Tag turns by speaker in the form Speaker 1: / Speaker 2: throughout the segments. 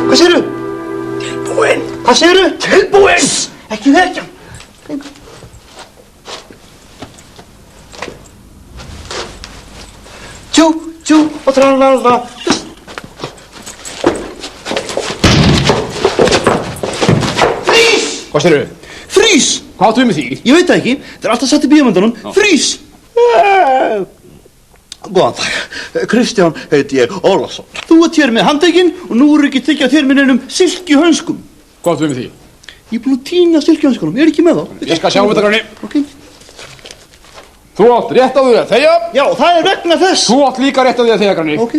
Speaker 1: Hvað segirðu?
Speaker 2: Tilbúinn.
Speaker 1: Hvað segirðu?
Speaker 2: Tilbúinn.
Speaker 1: Ekki vekja. Tjú, tjú og tralala. Frís!
Speaker 2: Hvað segirðu?
Speaker 1: Frís!
Speaker 2: Hvað áttu við með því?
Speaker 1: Ég veit það ekki. Það er alltaf satt í bíómyndunum. Frís! Góðan dag. Kristján heiti ég Ólafsson. Þú ert hér með handtekinn og nú eru ekki tekja þér með neinum silkihönskum.
Speaker 2: Hvað áttu við með því?
Speaker 1: Ég er búin að týna silkihönskunum. Ég er ekki með þá.
Speaker 2: Ég skal sjá þetta, Grani.
Speaker 1: Ok.
Speaker 2: Þú átt rétt á því að þegja.
Speaker 1: Já, það er vegna þess.
Speaker 2: Þú átt líka rétt á því að þegja, Grani.
Speaker 1: Ok.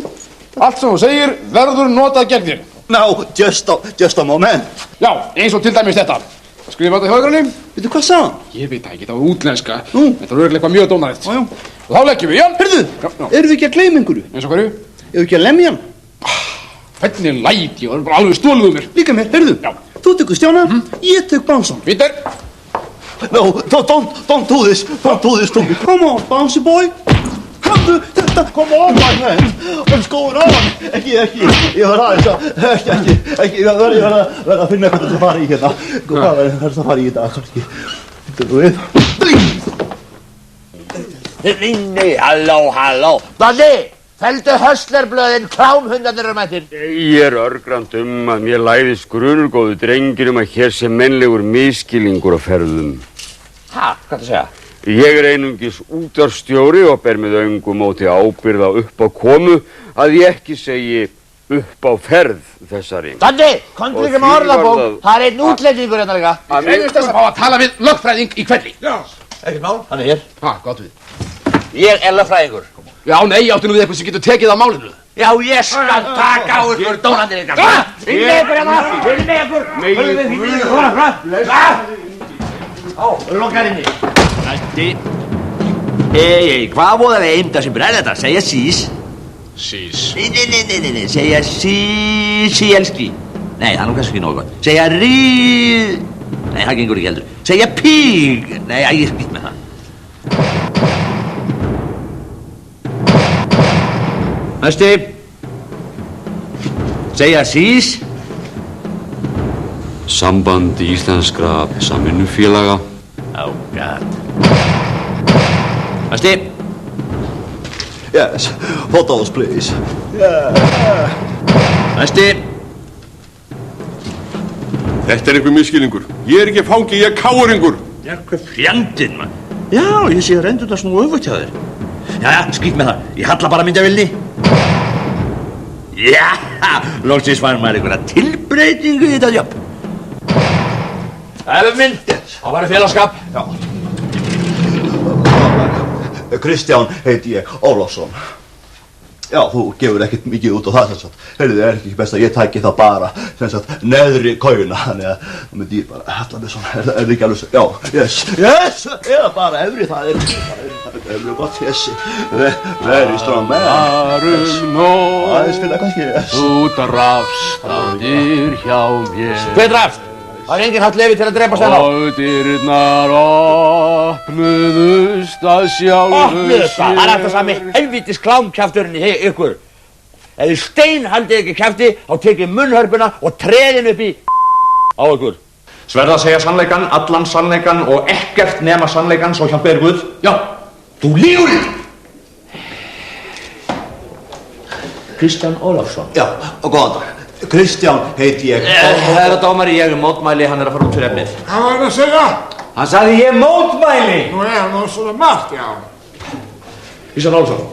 Speaker 2: Allt sem þú segir verður notað gegn þér.
Speaker 1: Now, just a moment.
Speaker 2: Já, eins og til dæmis þetta. Skrifa þetta hjá þér, Grani.
Speaker 1: Veitu hvað sagði hann?
Speaker 2: Ég veit það ekki, það var útlenska.
Speaker 1: Nú.
Speaker 2: Þetta er örugglega eitthvað mjög dónaðist.
Speaker 1: Já.
Speaker 2: Og þá leggjum við í hann.
Speaker 1: Heyrðu,
Speaker 2: Já.
Speaker 1: erum við ekki að gleyma einhverju?
Speaker 2: Eins og hverju?
Speaker 1: Erum við ekki að lemja hann?
Speaker 2: Hvernig læt ég? Það er bara alveg stólið um mér.
Speaker 1: Líka mér, heyrðu.
Speaker 2: Já.
Speaker 1: Þú tekur Stjána, ég tek Bánsan.
Speaker 2: Vítar.
Speaker 1: No, don't do this. Don't do this to me. Come on, Bouncy boy. Komdu, þetta, come on, my friend. What's going on? Ekki, ég var aðeins að, ekki, ég verð að finna eitthvað til að fara í hérna. Hvað verður það að fara í þetta, kannski? Þetta
Speaker 3: Nei, halló. Donni, felldu höstlerblöðin, klámhundarnir mættir.
Speaker 4: Ég er örgrand að mér læðist grunur góðu drengir að hér sé mennlegur misskilningur á ferðum.
Speaker 3: Ha, hvað það segja?
Speaker 4: Ég er einungis útvarpsstjóri og ber með öngu móti ábyrgð á upp á komu að ég ekki segi upp á ferð þessari.
Speaker 3: Donni, komdu ekki með orðabók, það er einn útlendingur hérna líka.
Speaker 2: Segjumst þess að fá að tala við lögfræðing í kvelli. Já.
Speaker 3: Ekkert mál, hann er hér.
Speaker 2: Ha, gott við.
Speaker 3: Ég er lögfræðingur.
Speaker 2: Já, nei, áttu nú við eitthvað sem getur tekið á málinu.
Speaker 3: Já, ég skal taka á ykkur dónandir ykkar. Inn með ykkur hérna, inn með ykkur. Hörðu við fyrir ykkur, Á, lokkar inni. Næsti. Hvað voru það eimda sem bræði þetta? Segja sís.
Speaker 2: Sís.
Speaker 3: Nei, segja síelski. Nei, það er nú kannski nógu gott. Segja Nei, það gengur ekki heldur. Segja píg. Nei, ég er skýtt með það. Næsti. Segja sís.
Speaker 4: Samband íslenskra samvinnufélaga.
Speaker 3: Oh, God. Næsti.
Speaker 1: Yes, photos please.
Speaker 3: Næsti.
Speaker 5: Þetta er einhver misskilningur. Ég er ekki fangi, ég er káringur.
Speaker 3: Já, hvað fjandinn, mann. Já, ég sé að reyndur það snú öfugt hjá þér. Já, skýtt með það. Ég halla bara myndavilni. Já, loksins var maður einhverja tilbreytingu í þetta jobb. Efuminn, á varu félagskap.
Speaker 1: Já. Kristján heiti ég Ólafsson. Já, þú gefur ekkert mikið út á það, sem sagt. Heyrðu, það er ekki best að ég tæki það bara, sem sagt, neðri kóina, þannig að það myndi ég bara hella mig svona, er það ekki alveg svo, já, yes, eða bara efri, það er gott, yes, very strong man. Aðeins finna kannski, yes.
Speaker 2: Þú drafst á dyr hjá mér.
Speaker 3: Hver drafst? Það er enginn haft leyfi til að drepa stæna á.
Speaker 2: Og dyrnar opnuðust að sjálfu
Speaker 3: Opnuðust það? Það er alltaf sami helvítis klámkjafturinn í ykkur. Ef þið steinhaldið ekki kjafti, þá tekið munnhörpuna og treðin upp í á ykkur.
Speaker 6: Sverða að segja sannleikan, allan sannleikan og ekkert nema sannleikan, svo hjálpa þér Guð. Já, þú lýgur!
Speaker 3: Kristján Ólafsson.
Speaker 1: Já, og góðan dag. Kristján heiti ég.
Speaker 3: Herra dómari, ég mótmæli, hann er að fara út fyrir efnið.
Speaker 7: Hvað var það að segja?
Speaker 3: Hann sagði ég mótmæli!
Speaker 7: Nú er nú svona margt, já.
Speaker 3: Kristján Ólafsson,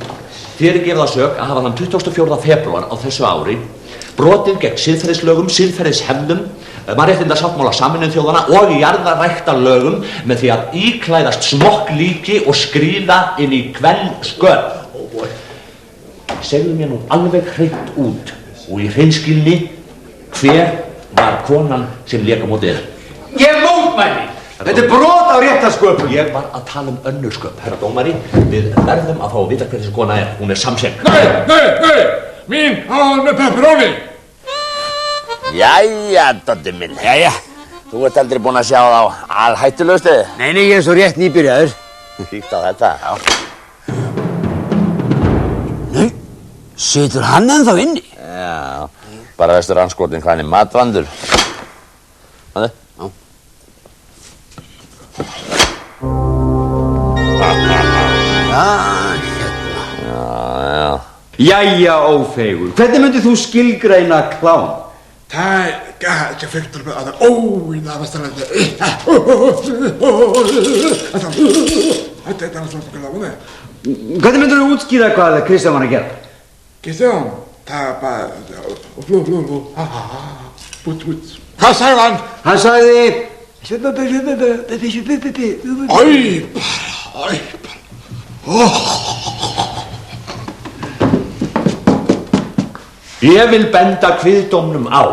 Speaker 3: þér er gefið að sök að hafa þann 24. febrúar á þessu ári brotið gegn siðferðislögum, siðferðishefðum, mannréttindasáttmála Sameinuðu þjóðanna og jarðaræktarlögum með því að íklæðast smokklíki og skríða inn í kvennskörn. Segðu mér nú alveg hreint út og í hreinskilni hver var konan sem lék á móti þér?
Speaker 6: Ég mótmæli! Þetta er brot á réttarsköpun.
Speaker 3: Ég var að tala um önnur sköp, herra dómari. Við verðum að fá að vita hver þessi kona er. Hún er samseng.
Speaker 7: Nei! Mín, hann með pepperoni!
Speaker 3: Jæja, Doddi minn, jæja. Þú ert aldrei búinn að sjá það á alhættulegu
Speaker 8: Nei, ég er svo rétt nýbyrjaður.
Speaker 3: Kíkt á þetta, já.
Speaker 8: Nei, situr hann ennþá inni?
Speaker 3: Já,
Speaker 2: Bara restaurantskotinn, hvað er matvandur? Hvað er? Já.
Speaker 3: Jæja, ófeigur, hvernig myndir þú skilgreina klám?
Speaker 7: Það er ekki fyrir með að það óvinna að stæla þetta. Þetta er alltaf okkur lána.
Speaker 3: Hvernig myndir þú útskýra hvað Kristján var að gera?
Speaker 7: Kristján, það er bara... Bút. Hvað sagði hann?
Speaker 3: Hann sagði... Ég vil benda kviðdómnum á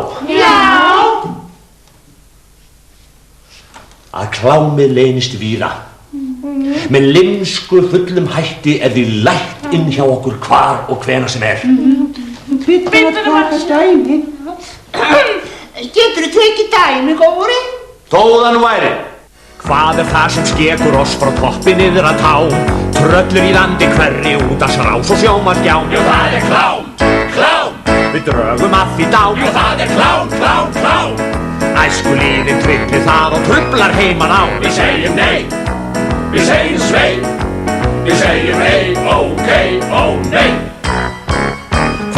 Speaker 3: að klámið leynist víra. Með limsku fullum hætti er því lætt inn hjá okkur hvar og hvena sem er.
Speaker 9: Geturðu tekið dæmi, góri?
Speaker 3: Þóðan væri. Hvað er það sem skekur oss frá toppi niður að tá? Tröllur í landi hverri út að srás og sjómargjám. Jú, það er klám. Við drögum að því dám. Jú, það er klám. Æskulíðin tryllir það og truflar heiman á. Við segjum nei, við segjum svei, við segjum nei, ok, ó nei.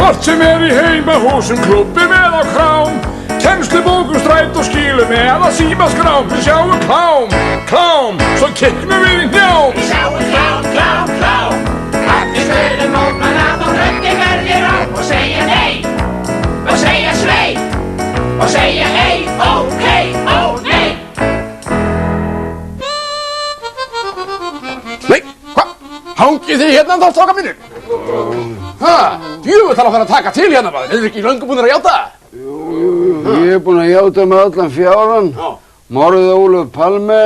Speaker 7: Hvort sem í heimahúsum, klubbi með á krám, kennslubókum, stræt og skílum eða símaskrám. Við sjáum klám, svo kikknum við í njám.
Speaker 9: Við sjáum klám. Allir stöðum mótmanna þá röddin verðir á og segja nei, og segja svei, og segja ei, ok, ó nei.
Speaker 7: Nei, hvað? Hangið þið hérna þá, strákar mínir? Djöfull þarf að fara að taka til hérna, maður. Eru ekki löngu búnir að játa?
Speaker 10: Jú, ég er búinn að játa með allan fjáran. Morðið Ólöf Palme,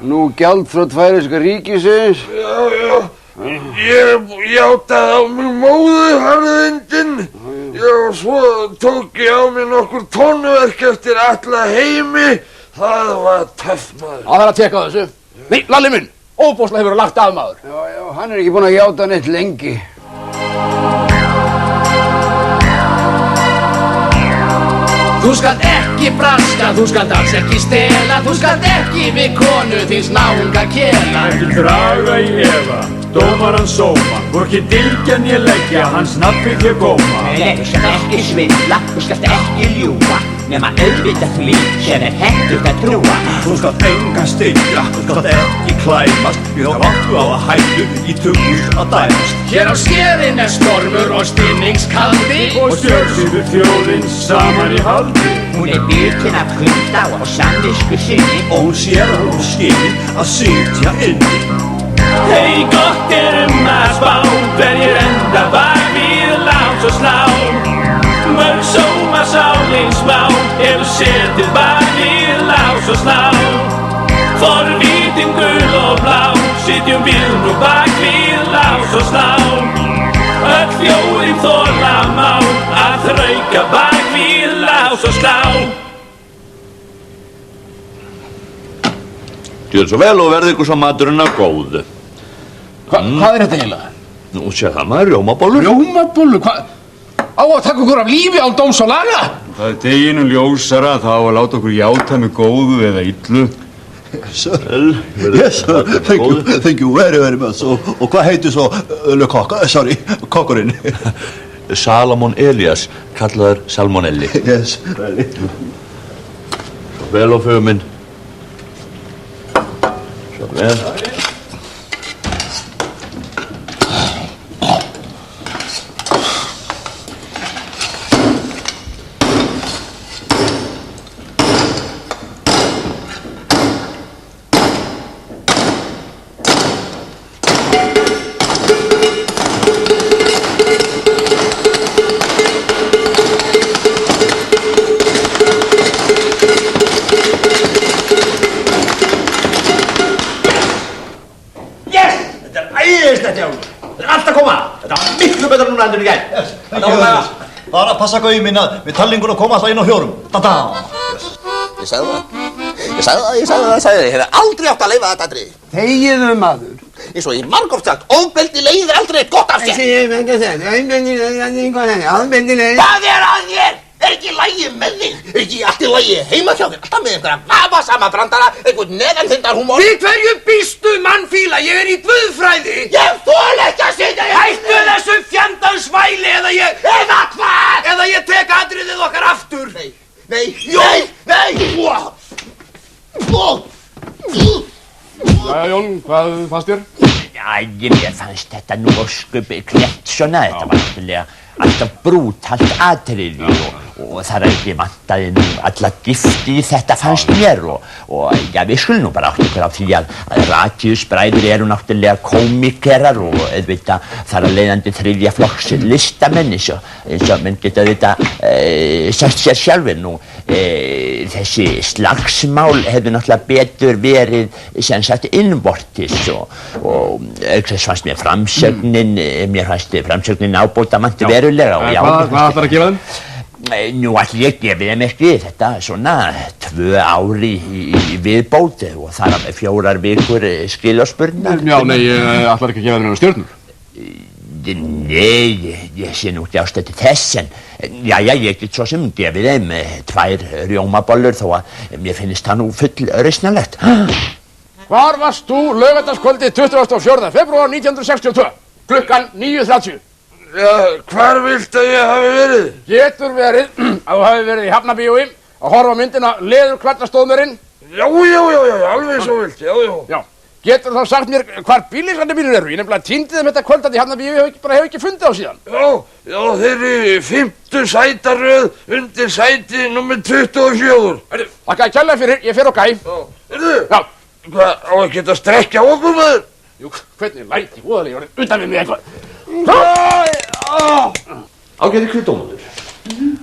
Speaker 10: nú gjaldþrot færeyska ríkisins.
Speaker 11: Já. Ég játaði á mig móðuharðindin. Já, svo tók ég á mig nokkur tónverk eftir Atla Heimi. Það var töff, maður.
Speaker 7: Það er að teka á þessu. Nei, Lalli minn, óbóðslega hefur lagt af, maður.
Speaker 10: Já, hann er ekki búinn að játa neitt lengi.
Speaker 9: Þú skalt ekki braska, þú skalt alls ekki stela, þú skalt ekki við konu þins náunga kela.
Speaker 12: Ekki draga í efa, dómaran sóma, hvorki dylgjan ég leggja, hans nafnið ég góma.
Speaker 9: Nei, þú skalt ekki svindla, þú skalt ekki ljúga, nema auðvitað því sem er hentugt að trúa.
Speaker 12: Þú skalt engan styggja, þú skalt ekki klæmast, við þá áttu á að hættu í tugus að dæmast.
Speaker 9: Hér á skerin er stormur og stinningskaldi
Speaker 12: og stjórnsýður þjóðin saman í haldi.
Speaker 9: Hún er byrgin af kulda og samvisku sinni
Speaker 12: og hún sér að hún skilur að sitja inni. Hei, gott er að spá, hverjir enda bak við lás og slá. Mörg sóma sálinn smá, hefur setið bak við lás og slá. Forvitin gul og blá, sitjum við nú bak við lás og slá. Öll þjóðin þola má, að þrauka bak við lás og slá.
Speaker 3: Gjör svo vel og verði ykkur svo maturinn að góðu.
Speaker 7: Hvað er þetta eiginlega?
Speaker 3: Nú sé það maður, rjómabollur.
Speaker 7: Rjómabollur? Hvað? Á að taka okkur af lífi án dóms og laga?
Speaker 11: Það er deginum ljósara, þá að láta okkur játa með góðu eða illu.
Speaker 1: Yes, sir. Thank you very much. Og hvað heitir svo kokkurinn?
Speaker 3: Salomon Elias, kallaður Salmonelli.
Speaker 1: Yes, really.
Speaker 3: Vel og fögur minn. Svo vel.
Speaker 1: Endur í gær. Bara að passa gauð minna við talningun og koma alltaf inn á hjórum. Da-da!
Speaker 13: Ég sagði það. Ég hef aldrei átt að leyfa þetta atriði.
Speaker 10: Þegiðu, maður.
Speaker 13: Eins og ég margoft sagt, ofbeldi leiðir aldrei eitt gott af sér.
Speaker 10: Ofbeldi leiðir.
Speaker 13: Hvað er að þér? Er ekki í lagi með þig? Er ekki allt í lagi heima hjá þér? Alltaf með einhverja vafasama brandara, einhvern neðanþindarhúmor.
Speaker 8: Við hverju býstu, mannfíla? Ég er í guðfræði.
Speaker 13: Ég þol ekki að sitja í
Speaker 8: Hættu þessu fjandans væli eða ég...
Speaker 13: Eða hvað?
Speaker 8: Eða ég tek atriðið okkar aftur.
Speaker 13: Nei.
Speaker 7: Jæja, Jón, hvað fannst þér?
Speaker 2: Mér fannst þetta nú ósköp klett svona. Þetta var náttúrulega alltaf brútalt atriði og þar ekki vantaði nú alla gifti í þetta fannst mér og já, við skulum nú bara átt okkur á því að Ratius bræður eru náttúrulega komikerar og auðvitað þar að leiðandi þriðja flokks listamenn eins og menn geta auðvitað sagt sér sjálfur nú þessi slagsmál hefðu náttúrulega betur verið sem sagt innvortis og þess fannst mér framsögnin ábótamandi verulega og já.
Speaker 7: Hvað ætlar að gefa þeim?
Speaker 2: Nú ætli ég gefi þeim ekki þetta svona 2 ár í viðbót og þar af 4 vikur skilorðsspurningar.
Speaker 7: Já, nei, ætlar ekki að gefa þeim stjörnur?
Speaker 2: Nei, ég sé nú ekki ástæðu þess en jæja, ég get svo sem gefið þeim 2 rjómabollur þó að mér finnst það nú full rausnalegt.
Speaker 7: Hvar varst þú laugardagskvöldið 24. febrúar 1962, klukkan 9:30?
Speaker 11: Já, hvar vilt að ég hafi verið?
Speaker 7: Getur verið að þú hafi verið í Hafnarbíói að horfa á myndina Leðurkvarnastóðmurinn?
Speaker 11: Já, alveg svo vilt, já.
Speaker 7: Getur þá sagt mér hvar bílísandi bílur eru? Ég nefnilega týndi þeim þetta kvöldað í Hafnarbíói og hef ekki fundið á síðan.
Speaker 11: Já, þeir eru í 5. sætaröð undir sæti nr. 24.
Speaker 7: Þakka að kærlega fyrir, ég fer á gæ.
Speaker 11: Já. Hvað, á að geta strekkja okkur maður?
Speaker 7: Jú, hvernig læti voðalega utan við mig eitthvað.
Speaker 3: Ágæði kviðdómendur,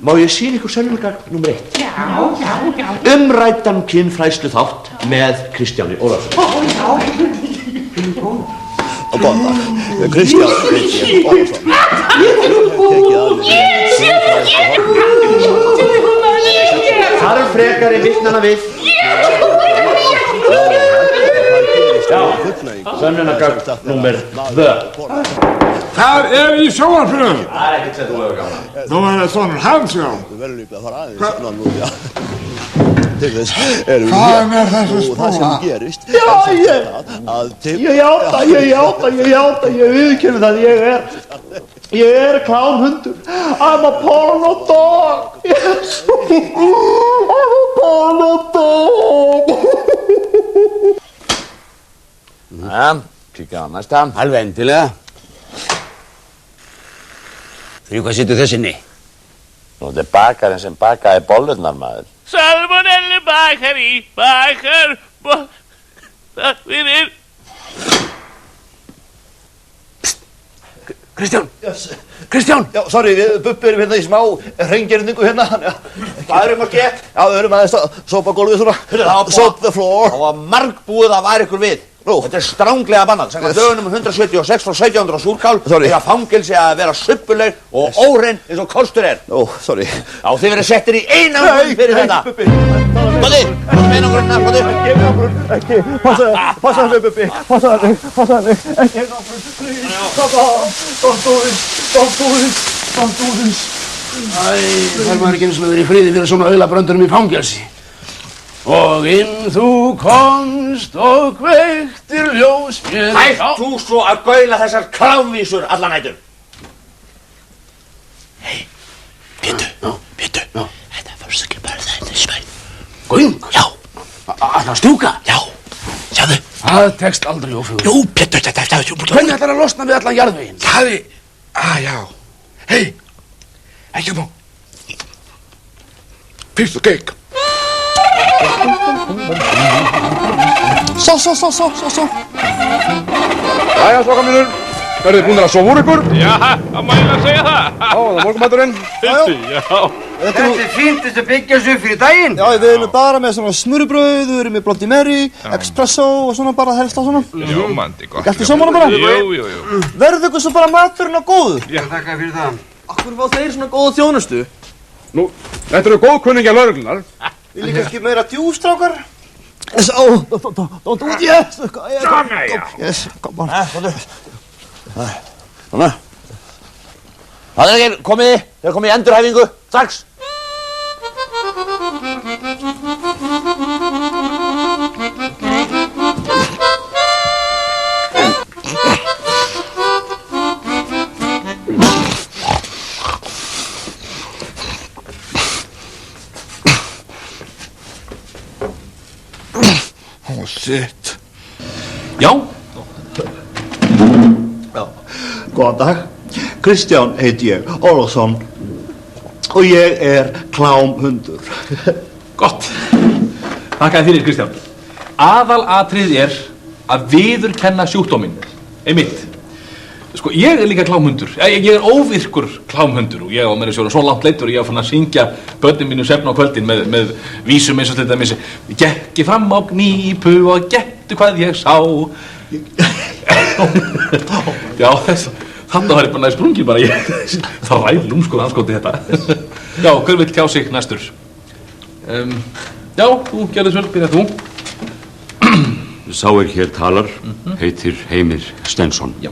Speaker 3: má ég sýna ykkur sönnunargagn nr. 1? Já. Umræddan kynfræðslu þátt með Kristjáni Ólafsson.
Speaker 1: Og góðan dag, Kristján Ólafsson.
Speaker 3: Þar frekari vitnanna við. Já, sönnunargagn nr. 2.
Speaker 7: Það í sjónvarpinu.
Speaker 3: Það ekkert sem þú hefur gaman.
Speaker 7: Nú það sonur hans, já.
Speaker 1: Þú verður líka að fara aðeins núna. Til þess erum við
Speaker 7: Hvað með þessu
Speaker 1: og það sem gerist
Speaker 6: Ég játa, ég viðurkenni það, ég er klámhundur. I'm a porno dog. I'm a porno dog.
Speaker 3: Já, kíkja á næsta.
Speaker 8: Alveg endilega. Fyrir hvað situr þessinni?
Speaker 13: Nú, þetta er bakarinn sem bakaði bollurnar, maður.
Speaker 12: Salmonelli bakari, takk fyrir.
Speaker 1: Kristján! Já, sorry, við Bubbi erum hérna í smá hreingerningum hérna.
Speaker 3: Hvað erum að gera?
Speaker 1: Já, við erum aðeins að sópa gólfið svona. Soap the floor.
Speaker 3: Það var margbúið að væri ykkur við. Þetta er stránglega bannað. Samkvæmt lögunum 176 frá 1700 á Súrkál er fangelsi að vera suppuleg og óhrein eins og kostur er.
Speaker 1: Sorry.
Speaker 3: Já, þið verið settir í einangrun fyrir þetta. Bubbi, einangrunna, Bubbi.
Speaker 6: Ekki einangrun, ekki. Passaðu, Bubbi. Passaðu, ekki einangrun. Don't do this.
Speaker 8: Það maður ekki eins og verið í friði fyrir svona aulabröndunum í fangelsi. Og inn þú komst og kveiktir ljós mér.
Speaker 3: Hætt þú svo að gaula þessar klámvísur allan nætur.
Speaker 8: Hei, Pétur. Þetta fórst ekki bara þetta í svæð. Göng? Já. Að það stjúka? Já. Sjáðu. Það tekst aldrei ófjögur. Jú, Pétur, þetta er stjúka. Hvernig ætlar að losna við allan jarðveginn?
Speaker 11: Já. Hei, ekki nú. Piece of cake.
Speaker 1: Svo.
Speaker 7: Jæja, strákar mínir, verðið búin að sofa úr ykkur?
Speaker 12: Já, það mæla að segja það.
Speaker 7: Já, það er morgunmaturinn.
Speaker 12: Já.
Speaker 10: Þetta er fínt að byggja sig upp fyrir daginn.
Speaker 1: Já, við erum bara með svona smurbrauð, við erum með Bloody Mary, espresso og svona bara helst á svona.
Speaker 12: Ljómandi gott.
Speaker 1: Gættu saman bara?
Speaker 12: Jú.
Speaker 1: Verður ykkur svo bara maturinn á góðu?
Speaker 10: Já, þakka fyrir það.
Speaker 1: Akkur fá þeir svona góða þjónustu?
Speaker 7: Nú, þetta eru góðkunningjar lögreglunar.
Speaker 1: Vil ég kannski meira djústrákar? Don't do it yet. Yes, come on.
Speaker 3: Svona. Það er ekki komið í endurhæfingu, strax.
Speaker 11: Shit.
Speaker 6: Já.
Speaker 1: Já, góðan dag. Kristján heiti ég, Ólafsson. Og ég klámhundur.
Speaker 6: Gott. Þakka þér fyrir, Kristján. Aðalatriðið að viðurkenna sjúkdóminn. Einmitt. Sko, ég líka klámhundur. Ég óvirkur klámhundur og ég á mér svo langt leiddur og ég á fann að syngja börnin mínu svefn á kvöldin með vísum eins og til dæmis. Gekki fram á gnípu og gettu hvað ég sá. Já, þannig var ég bara næst sprungin bara. Það ræði lúmskur anskoti þetta. Já, hver vill tjá sig næstur? Já, þú gerðu svöld, byrja þú.
Speaker 4: Sá hér talar, heitir Heimir Stensson.
Speaker 6: Já.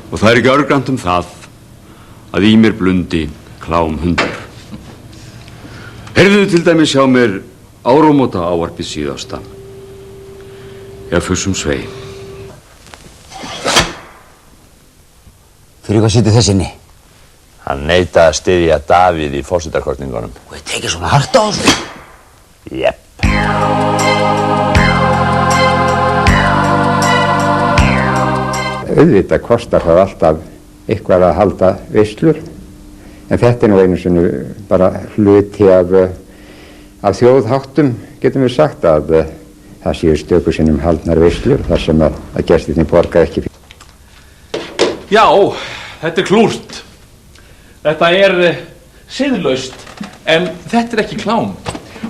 Speaker 4: Og það ekki örgrannt það að í mér blundi klámhundur. Heyrðu til dæmis hjá mér áramóta ávarpið síðasta. Ég fussum svei.
Speaker 2: Fyrir hvað sitið þessi inni? Hann neitaði að styðja Davíð í forsetakosningunum.
Speaker 8: Og þið tekið svona hart á þessu?
Speaker 2: Jepp.
Speaker 14: Auðvitað kostar það alltaf eitthvað að halda veislur, en þetta nú einu sinni bara hluti af þjóðháttum, getum við sagt, að það séu stöku sinnum haldnar veislur þar sem að gestirnir borga ekki fyrir.
Speaker 6: Já, þetta klúrt. Þetta siðlaust, en þetta ekki klám.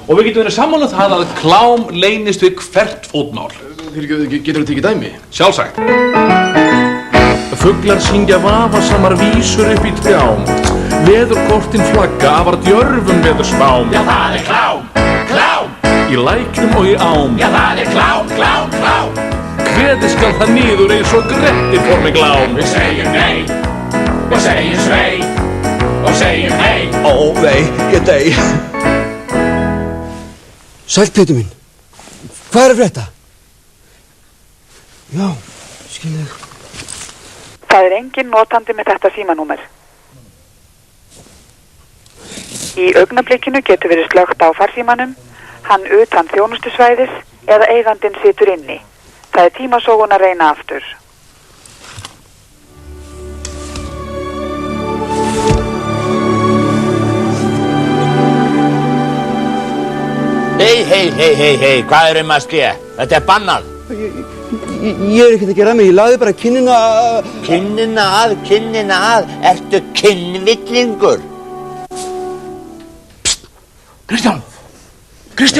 Speaker 6: Og við getum verið sammála það að klám leynist við hvert fótmál.
Speaker 8: Getur þú tekið dæmi?
Speaker 6: Sjálfsagt. Fuglar syngja vafasamar vísur upp í trjám. Veðurkortin flagga afar djörfum veðurspám.
Speaker 9: Já, það klám, klám.
Speaker 6: Í læknum og í ám.
Speaker 9: Já, það klám, klám, klám.
Speaker 6: Kveði skal það niður eins og Grettir fór með glám.
Speaker 9: Við segjum nei, við segjum svei, og segjum hei.
Speaker 1: Ó, vei, ég dey.
Speaker 8: Sæll, Pétur minn. Hvað að frétta? Já, skilja þig.
Speaker 15: Það engin notandi með þetta símanúmer. Í augnablikinu getur verið slökkt á farsímanum, hann utan þjónustusvæðis eða eigandinn situr inni. Það tímasógun að reyna aftur.
Speaker 2: Hei, hvað að ske? Þetta bannað.
Speaker 8: Ég ekkert að gera mig, ég lagði bara kinnina að...
Speaker 2: Kinnina að, ertu kinnvillingur?
Speaker 8: Kristján, hvað er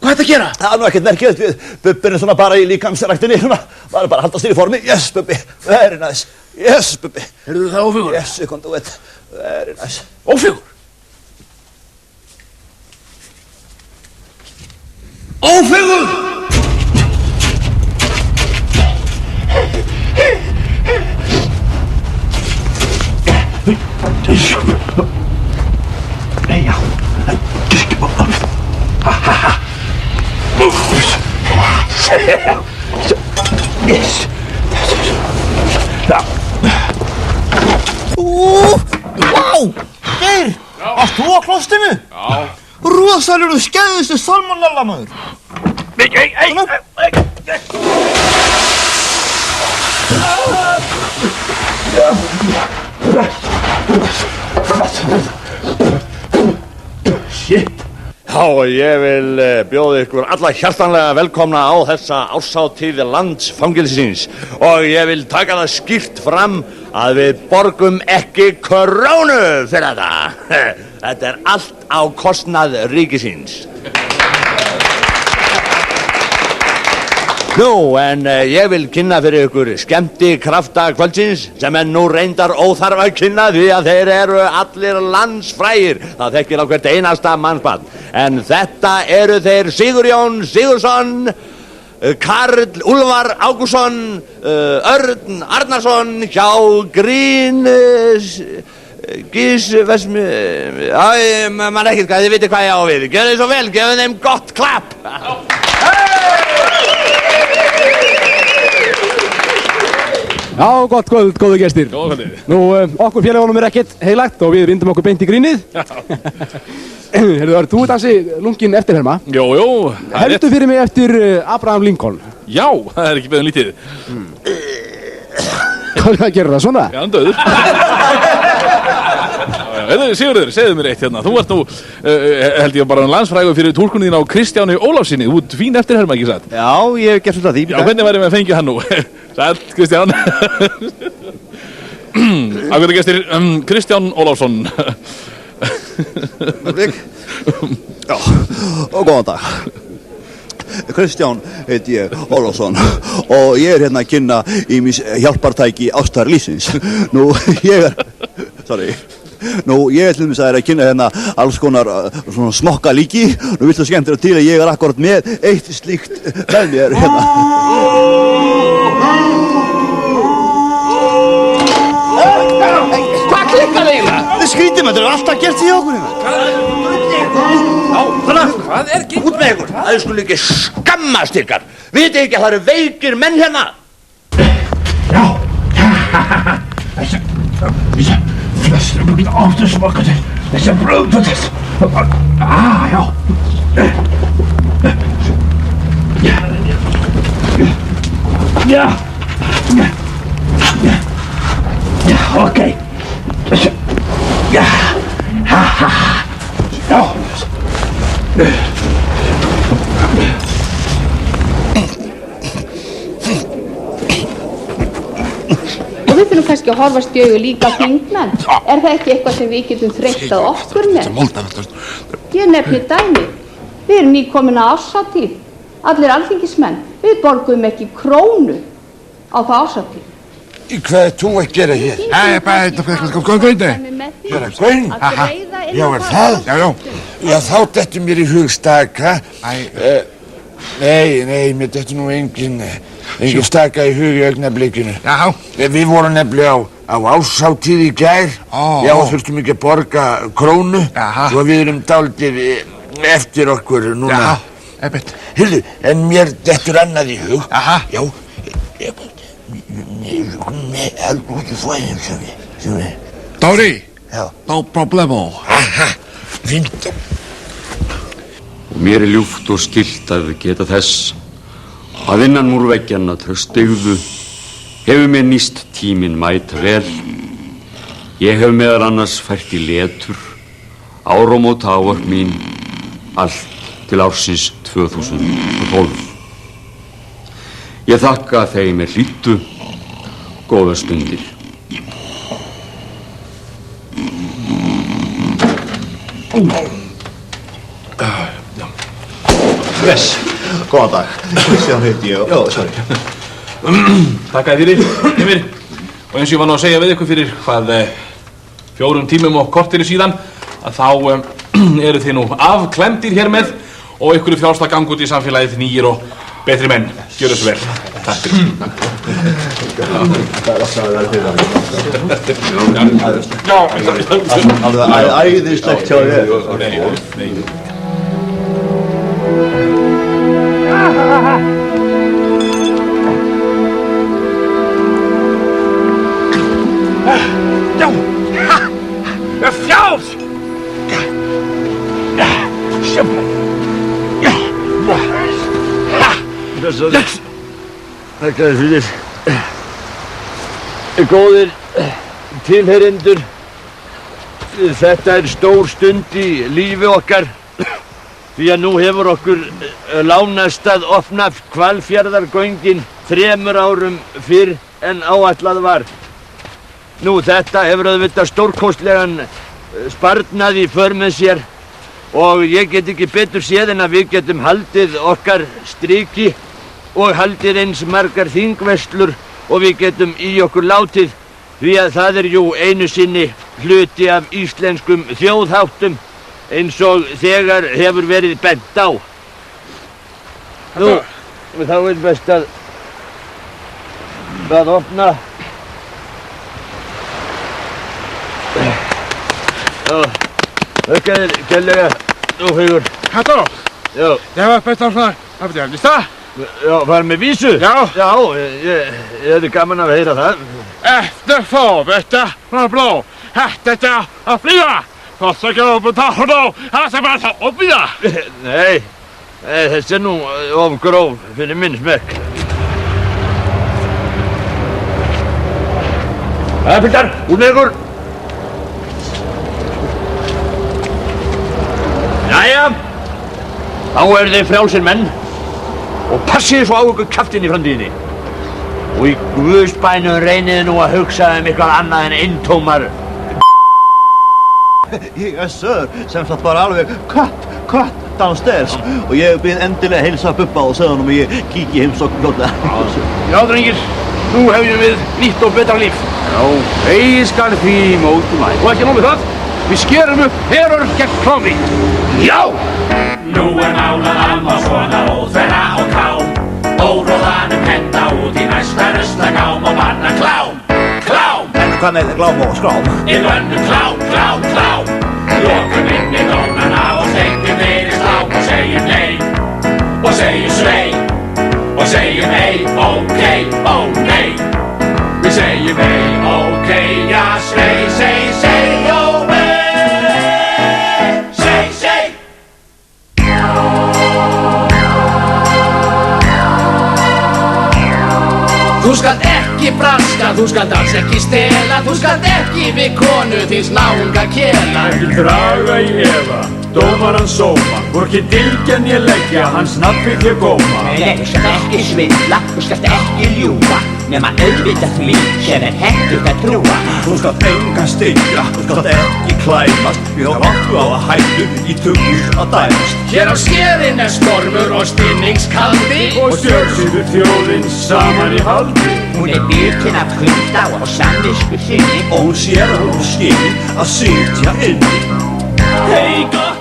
Speaker 8: þetta að gera?
Speaker 1: Það nú ekkert merkilegt við Bubbi svona bara í líkamsræktinni, svona, bara að halda sér í formi. Yes, Bubbi, very nice. Yes, Bubbi.
Speaker 8: Heyrðu það ófegur?
Speaker 1: Yes, you can do it. Very nice.
Speaker 8: Ófegur? Ófegur!
Speaker 1: Nei, já. Yes. Vá! Geir! Varst þú á klostinu?
Speaker 11: Já.
Speaker 1: Rosalegu skæðustu salmonella maður.
Speaker 6: Shit.
Speaker 16: Já, ég vil bjóða ykkur alla hjartanlega velkomna á þessa árshátíð landsfangelsisins og ég vil taka það skýrt fram að við borgum ekki krónu fyrir þetta. Þetta allt á kostnað ríkisins. Nú, en ég vil kynna fyrir ykkur skemmtikrafta kvöldsins sem nú reyndar óþarf að kynna því að þeir eru allir landsfrægir. Það þekkir á hvert einasta mannsbarn. En þetta eru þeir Sigurjón Sigurðsson, Karl Úlfar Ágústsson, Örn Arnarsson hjá Grín... Gísvesmi... Já, man ekkert hvað, þið vitið hvað ég á við. Gjörðu þið svo vel, gefðu þeim gott klapp.
Speaker 17: Já, gott kvöld, góðu gestir.
Speaker 6: Góða kvöldið.
Speaker 17: Nú, okkur félagunum ekkert heilagt og við vindum okkur beint í grínið. Heyrðu, þú ert ansi lungin eftirherma.
Speaker 6: Jú,
Speaker 17: Heldur fyrir mig eftir Abraham Lincoln.
Speaker 6: Já, það ekki beðum lítið.
Speaker 17: Hvað gerir það svona?
Speaker 6: Já, hann döður. Sigurður, segðu mér eitt hérna. Þú ert nú, held ég bara landsfrægur fyrir túlkunni þín á Kristjáni Ólafssyni. Þú ert fín eftirherma, ekki satt?
Speaker 1: Já, ég hef gert svolítið að því.
Speaker 6: Já, hvernig væri með að fengja hann nú? Sæll, Kristján. Ákveðið gestir, Kristján Ólafsson.
Speaker 1: Já, og góðan dag. Kristján heiti ég Ólafsson og ég hérna að kynna ýmis hjálpartæki ástar lífsins. Nú, ég til dæmis að kynna hérna alls konar svona smokka líki. Nú viltu skemmtilega til að ég akkurat með eitt slíkt með mér hérna.
Speaker 9: Hvað klikkar eiginlega?
Speaker 1: Þetta skrítið með, þetta alltaf gert í okkur hérna.
Speaker 16: Hvað ekki? Út með ykkur, það skulle ekki skammast ykkar. Vitið ekki að það eru veikir menn hérna?
Speaker 9: Flestir eru ekki áttu smaka þessi bröðpötis. Já. Já, ok. Já.
Speaker 18: Og við þurfum kannski að horfast í augu líka þingmenn. Er það ekki eitthvað sem við getum þreytt að okkur með? Ég nefni dæmi. Við erum nýkomin á árshátíð. Allir alþingismenn. Við borgum ekki krónu á það árshátíð.
Speaker 11: Hvað er þú að gera hér? Gaundi. Gaun? Já, er það? Já, þá dettur mér í hug staka. Nei, mér dettur nú engin staka í hug í augnablikinu. Já. Við vorum nefnilega á árshátíð í gær. Já, þurftum ekki að borga krónu. Svo við erum dálítið eftir okkur núna. Já, Hildur, en mér dettur annað í hug. Já,
Speaker 19: Dóri, no problemo.
Speaker 11: Fínt.
Speaker 4: Og mér er ljúft og skylt að geta þess að innan múrveggjanna traustegðu hefur mér nýst tíminn mæta vel. Ég hef meðal annars fært í letur áramóta ávarp mín allt til ársins 2012. Ég þakka þeim er hlýddu góða stundir.
Speaker 1: Bless, góðan dag. Kristján heiti ég. Já, sorry.
Speaker 6: Takk fyrir, Heimir. Og eins og ég var nú að segja við ykkur fyrir 4 tímum og korteri síðan að þá eru þið nú afklemdir hér með og ykkur er frjálst að ganga út í samfélagið nýjir og betri menn. Gjörðu svo vel. Takk fyrir.
Speaker 1: Alveg æðislegt hjá þér.
Speaker 9: Frjáls!
Speaker 16: Takk fyrir. Góðir tilheyrendur, þetta er stór stund í lífi okkar því að nú hefur okkur lánast að opna Hvalfjarðargöngin 3 árum fyrr en áætlað var. Nú, þetta hefur auðvitað stórkostlegan sparnað í för með sér og ég get ekki betur séð en að við getum haldið okkar striki og haldið eins margar þingverslur og við getum í okkur látið því að það er jú einu sinni hluti af íslenskum þjóðháttum eins og þegar hefur verið bent á. Nú, þá er best að opna. Þakka þér kærlega, Haugur.
Speaker 19: Hattar då?
Speaker 16: Ja.
Speaker 19: Det var bäst av sådana. Lista?
Speaker 16: Já, fara með vísu?
Speaker 11: Já.
Speaker 16: Já, ég hefði gaman að heyra það.
Speaker 11: Efter förvecka från blå. Hätteta att flyga. Första gruppen tar då. Han ska bara ta och flyga.
Speaker 16: Nei, þessi nú of gróf fyrir minn smekk. Piltar, út með ykkur! Jæja, þá þið frjálsir menn og passið svo á ykkur kjaftinn í framtíðinni. Og í guðsbænum reynið nú að hugsa eitthvað annað en eintómar.
Speaker 1: Ég sör sem satt bara alveg cut downstairs og ég byrð endilega heilsa Bubba og segja honum ég kíki heimsókn fljótlega.
Speaker 8: Já, drengir, nú hefjum við nýtt og betra líf.
Speaker 4: Já, eigi skal því móti mæl.
Speaker 8: Og ekki nóg með það, við skerum upp herur gegn klámi. Já!
Speaker 9: Nú málað amma svona óþverra og kám. Óróðanum henda út í næsta ruslagám og banna klám. Klám!
Speaker 1: En hvað með glám og skrám?
Speaker 9: Í lönnum klám, klám, klám. Lokum inn í dónana og stengum fyrir slám og segjum nei. Og segjum svei. Og segjum ei, ókei, ó nei. Við segjum ei, ókei, já, svei, seg, ó ei. Seg.
Speaker 8: Þú skalt ekki braska, þú skalt alls ekki stela, þú skalt ekki við konu þins náunga kela.
Speaker 12: Ekki draga í efa, dómaran sóma, hvorki dylgja né leggja, hans nafnið þér góma.
Speaker 2: Nei, þú skalt ekki svindla, þú skalt ekki ljúga, nema auðvitað því sem hentugt að trúa.
Speaker 12: Þú skalt engan styggja, þú skalt ekki klæmast, við þá áttu á að hættu í tugus að dæmast.
Speaker 8: Hér á skerin stormur og stinningskaldi
Speaker 12: og stjórnsýður þjóðin saman í haldi.
Speaker 2: Hún byrgin af kulda og samvisku sinni
Speaker 12: og hún sér að hún skilin að sitja inni.
Speaker 9: Hei gott